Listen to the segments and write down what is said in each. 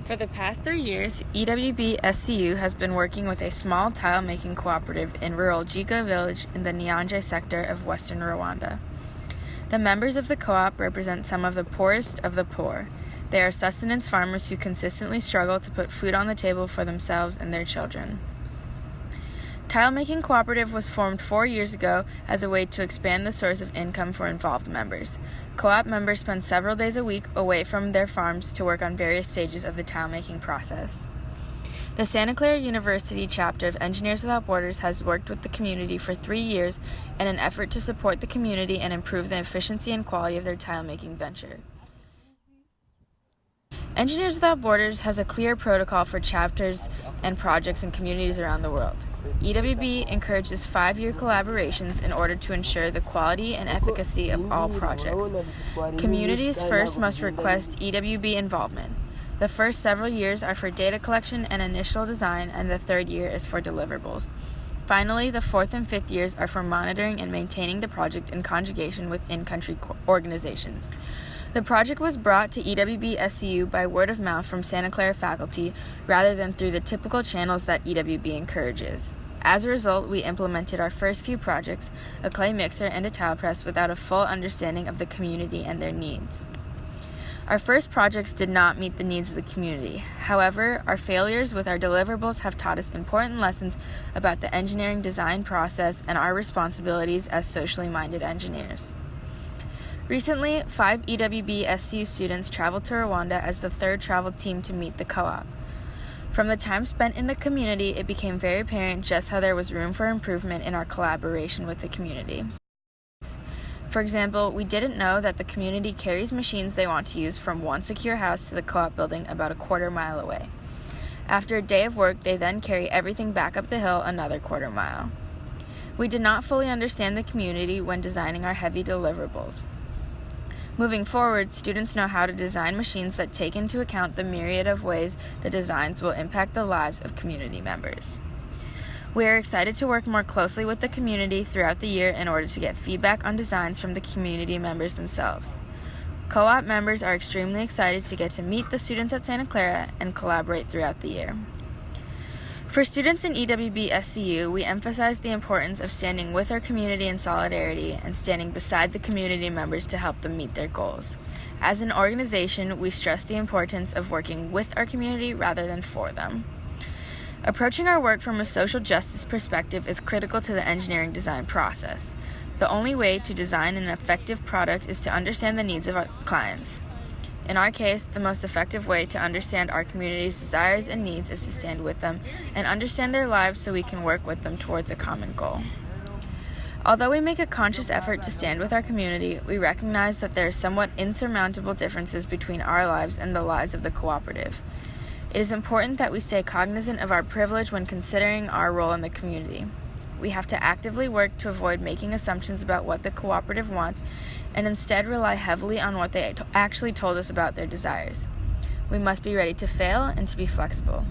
For the past 3 years, EWB SCU has been working with a small tile-making cooperative in rural Jiga village in the Nyanje sector of western Rwanda. The members of the co-op represent some of the poorest of the poor. They are sustenance farmers who consistently struggle to put food on the table for themselves and their children. Tile-making cooperative was formed 4 years ago as a way to expand the source of income for involved members. Co-op members spend several days a week away from their farms to work on various stages of the tile-making process. The Santa Clara University chapter of Engineers Without Borders has worked with the community for 3 years in an effort to support the community and improve the efficiency and quality of their tile-making venture. Engineers Without Borders has a clear protocol for chapters and projects in communities around the world. EWB encourages 5-year collaborations in order to ensure the quality and efficacy of all projects. Communities first must request EWB involvement. The first several years are for data collection and initial design, and the 3rd year is for deliverables. Finally, the 4th and 5th years are for monitoring and maintaining the project in conjugation with in-country organizations. The project was brought to EWB SCU by word of mouth from Santa Clara faculty rather than through the typical channels that EWB encourages. As a result, we implemented our first few projects, a clay mixer and a tile press, without a full understanding of the community and their needs. Our first projects did not meet the needs of the community. However, our failures with our deliverables have taught us important lessons about the engineering design process and our responsibilities as socially minded engineers. Recently, 5 EWB SCU students traveled to Rwanda as the 3rd travel team to meet the co-op. From the time spent in the community, it became very apparent just how there was room for improvement in our collaboration with the community. For example, we didn't know that the community carries machines they want to use from one secure house to the co-op building about a quarter-mile away. After a day of work, they then carry everything back up the hill another quarter-mile. We did not fully understand the community when designing our heavy deliverables. Moving forward, students know how to design machines that take into account the myriad of ways the designs will impact the lives of community members. We are excited to work more closely with the community throughout the year in order to get feedback on designs from the community members themselves. Co-op members are extremely excited to get to meet the students at Santa Clara and collaborate throughout the year. For students in EWB SCU, we emphasize the importance of standing with our community in solidarity and standing beside the community members to help them meet their goals. As an organization, we stress the importance of working with our community rather than for them. Approaching our work from a social justice perspective is critical to the engineering design process. The only way to design an effective product is to understand the needs of our clients. In our case, the most effective way to understand our community's desires and needs is to stand with them and understand their lives so we can work with them towards a common goal. Although we make a conscious effort to stand with our community, we recognize that there are somewhat insurmountable differences between our lives and the lives of the cooperative. It is important that we stay cognizant of our privilege when considering our role in the community. We have to actively work to avoid making assumptions about what the cooperative wants and instead rely heavily on what they actually told us about their desires. We must be ready to fail and to be flexible.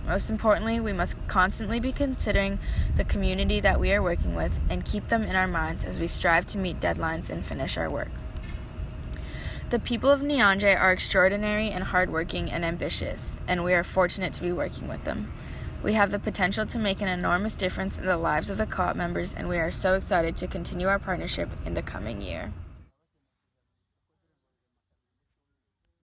Most importantly, we must constantly be considering the community that we are working with and keep them in our minds as we strive to meet deadlines and finish our work. The people of Nyanje are extraordinary and hardworking and ambitious, and we are fortunate to be working with them. We have the potential to make an enormous difference in the lives of the co-op members, and we are so excited to continue our partnership in the coming year.